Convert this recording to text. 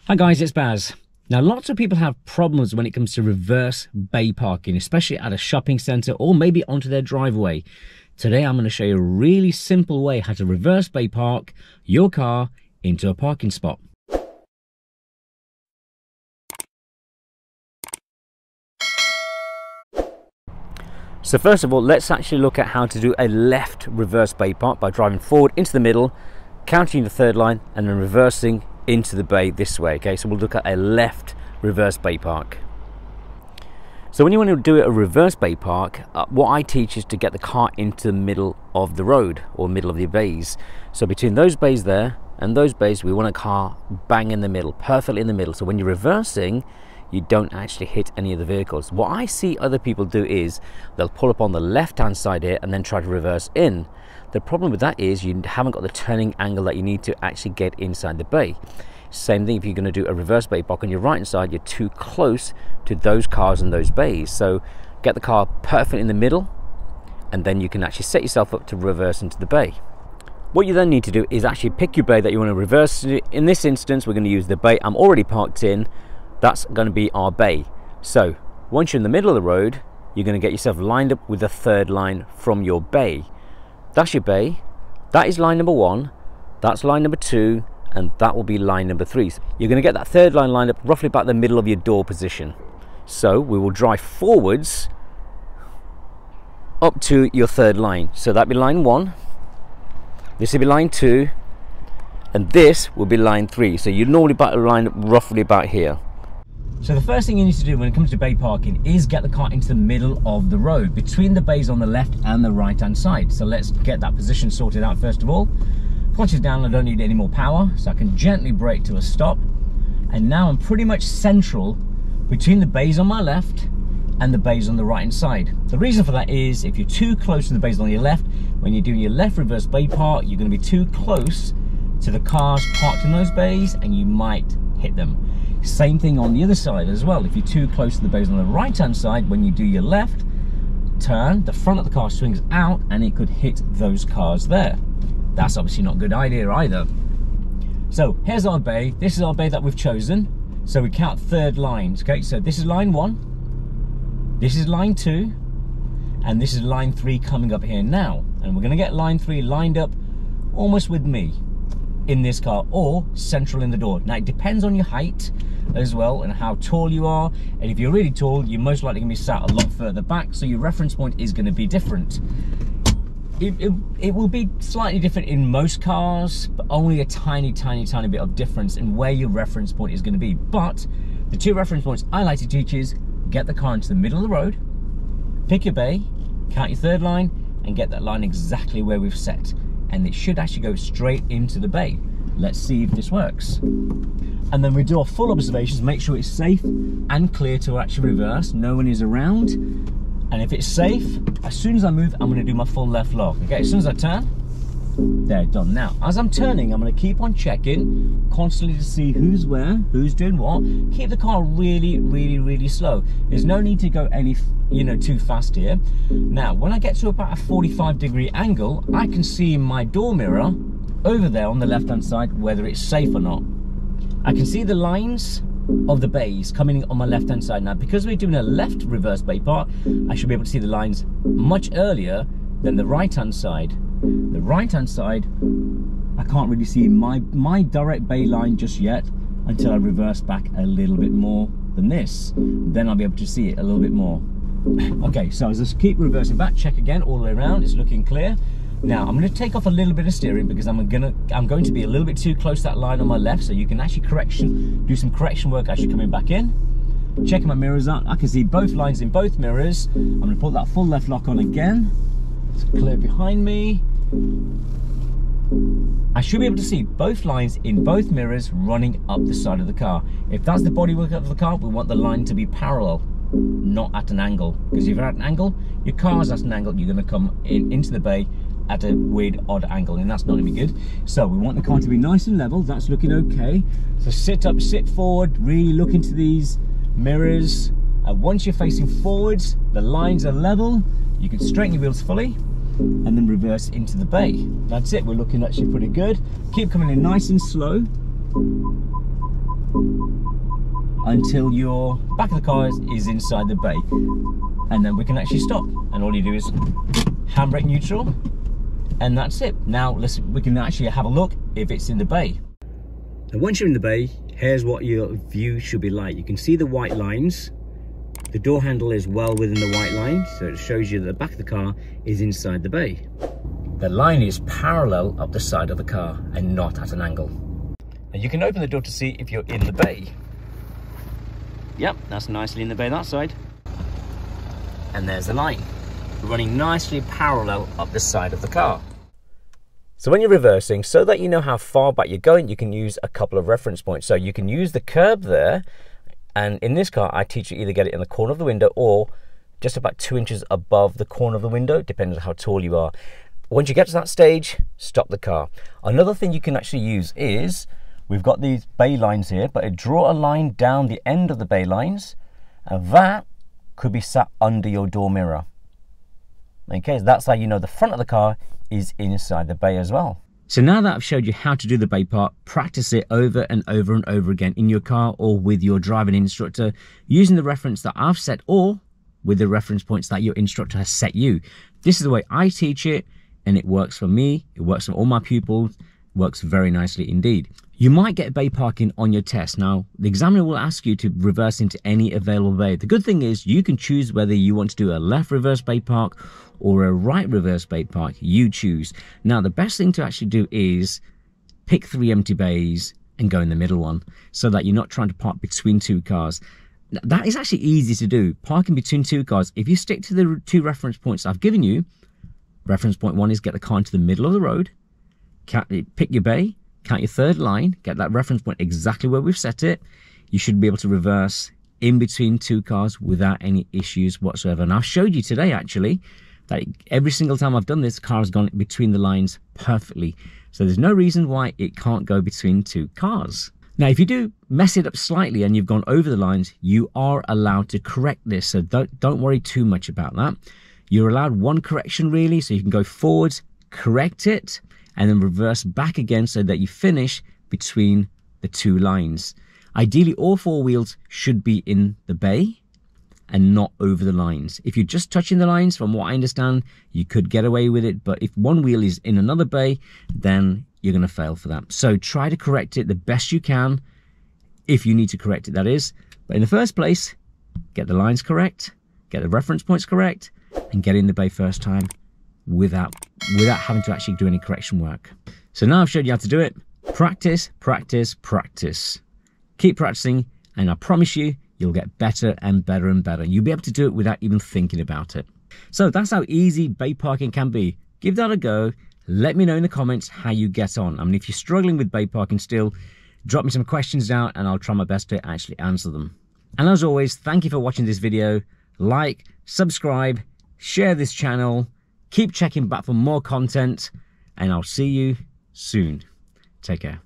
Hi guys, it's Baz. Now lots of people have problems when it comes to reverse bay parking, especially at a shopping centre or maybe onto their driveway. Today I'm going to show you a really simple way how to reverse bay park your car into a parking spot. So first of all, let's actually look at how to do a left reverse bay park by driving forward into the middle, counting the third line and then reversing into the bay this way. Okay, so we'll look at a left reverse bay park. So when you want to do a reverse bay park, what I teach is to get the car into the middle of the road or middle of the bays. So between those bays there and those bays, we want a car bang in the middle, perfectly in the middle. So when you're reversing, you don't actually hit any of the vehicles. What I see other people do is they'll pull up on the left hand side here and then try to reverse in. The problem with that is you haven't got the turning angle that you need to actually get inside the bay. Same thing if you're going to do a reverse bay park on your right hand side, you're too close to those cars and those bays. So get the car perfect in the middle and then you can actually set yourself up to reverse into the bay. What you then need to do is actually pick your bay that you want to reverse. In this instance, we're going to use the bay I'm already parked in. That's going to be our bay. So once you're in the middle of the road, you're going to get yourself lined up with the third line from your bay. That's your bay. That is line number 1. That's line number 2. And that will be line number 3. So you're going to get that third line lined up roughly about the middle of your door position. So we will drive forwards up to your third line. So that'll be line 1. This will be line 2. And this will be line 3. So you normally line up roughly about here. So the first thing you need to do when it comes to bay parking is get the car into the middle of the road, between the bays on the left and the right hand side. So let's get that position sorted out first of all. Clutch is down, I don't need any more power, so I can gently brake to a stop. And now I'm pretty much central between the bays on my left and the bays on the right hand side. The reason for that is if you're too close to the bays on your left, when you're doing your left reverse bay park, you're going to be too close to the cars parked in those bays and you might hit them. Same thing on the other side as well. If you're too close to the bays on the right hand side, when you do your left turn, the front of the car swings out and it could hit those cars there. That's obviously not a good idea either. So here's our bay. This is our bay that we've chosen. So we count third lines. Okay, so this is line 1, this is line 2, and this is line 3 coming up here now. And we're going to get line 3 lined up almost with me in this car or central in the door. Now it depends on your height as well and how tall you are, and if you're really tall you're most likely going to be sat a lot further back, so your reference point is going to be different. It will be slightly different in most cars, but only a tiny bit of difference in where your reference point is going to be. But the two reference points I like to teach is get the car into the middle of the road, pick your bay, count your third line and get that line exactly where we've set. And it should actually go straight into the bay. Let's see if this works. And then we do our full observations, make sure it's safe and clear to actually reverse. No one is around. And if it's safe, as soon as I move, I'm going to do my full left lock. Okay, as soon as I turn, they're done. Now, as I'm turning, I'm going to keep on checking constantly to see who's where, who's doing what. Keep the car really slow. There's no need to go any, too fast here. Now, when I get to about a 45-degree angle, I can see my door mirror over there on the left-hand side, whether it's safe or not. I can see the lines of the bays coming on my left-hand side. Now, because we're doing a left reverse bay park, I should be able to see the lines much earlier than the right-hand side. The right-hand side, I can't really see my direct bay line just yet until I reverse back a little bit more than this. Then I'll be able to see it a little bit more. Okay, so as I keep reversing back, check again all the way around, it's looking clear. Now I'm going to take off a little bit of steering because I'm going to be a little bit too close to that line on my left, so you can actually do some correction work as you're coming back in. Checking my mirrors out, I can see both lines in both mirrors. I'm going to put that full left lock on again. It's clear behind me. I should be able to see both lines in both mirrors running up the side of the car. If that's the bodywork of the car, we want the line to be parallel, not at an angle. Because if you're at an angle, your car's at an angle, you're going to come into the bay at a weird odd angle, and that's not going to be good. So we want the car to be nice and level. That's looking okay. So sit up, sit forward, really look into these mirrors, and once you're facing forwards, the lines are level, you can straighten your wheels fully and then reverse into the bay. That's it, we're looking actually pretty good. Keep coming in nice and slow. until your back of the car is inside the bay, and then we can actually stop. And all you do is handbrake neutral, and that's it. Now we can actually have a look if it's in the bay. And once you're in the bay, here's what your view should be like. You can see the white lines. The door handle is well within the white line, so it shows you that the back of the car is inside the bay. The line is parallel up the side of the car and not at an angle. And you can open the door to see if you're in the bay. Yep, that's nicely in the bay that side. And there's the line, running nicely parallel up the side of the car. So when you're reversing, so that you know how far back you're going, you can use a couple of reference points. So you can use the curb there, and in this car, I teach you either get it in the corner of the window or just about 2 inches above the corner of the window, depending on how tall you are. Once you get to that stage, stop the car. Another thing you can actually use is, we've got these bay lines here, but draw a line down the end of the bay lines, and that could be sat under your door mirror. Okay, so that's how you know the front of the car is inside the bay as well. So now that I've showed you how to do the bay part, practice it over and over and over again in your car or with your driving instructor, using the reference that I've set or with the reference points that your instructor has set you. This is the way I teach it, and it works for me, it works for all my pupils, it works very nicely indeed. You might get bay parking on your test. Now, the examiner will ask you to reverse into any available bay. The good thing is you can choose whether you want to do a left reverse bay park or a right reverse bay park. You choose. Now, the best thing to actually do is pick 3 empty bays and go in the middle one, so that you're not trying to park between 2 cars. That is actually easy to do, parking between 2 cars. If you stick to the 2 reference points I've given you, reference point 1 is get the car into the middle of the road, pick your bay, count your 3rd line, get that reference point exactly where we've set it. You should be able to reverse in between 2 cars without any issues whatsoever. And I've showed you today actually that every single time I've done this, the car has gone between the lines perfectly. So there's no reason why it can't go between 2 cars. Now, if you do mess it up slightly and you've gone over the lines, you are allowed to correct this. So don't worry too much about that. You're allowed 1 correction really, so you can go forwards, correct it, and then reverse back again so that you finish between the 2 lines. Ideally, all 4 wheels should be in the bay and not over the lines. If you're just touching the lines, from what I understand, you could get away with it, but if 1 wheel is in another bay, then you're going to fail for that. So try to correct it the best you can, if you need to correct it, that is. But in the first place, get the lines correct, get the reference points correct, and get in the bay first time without having to actually do any correction work. So now I've showed you how to do it. Practice, practice, practice. Keep practicing, and I promise you, you'll get better and better and better. You'll be able to do it without even thinking about it. So that's how easy bay parking can be. Give that a go. Let me know in the comments how you get on. I mean, if you're struggling with bay parking still, drop me some questions down and I'll try my best to actually answer them. And as always, thank you for watching this video. Like, subscribe, share this channel, keep checking back for more content, and I'll see you soon. Take care.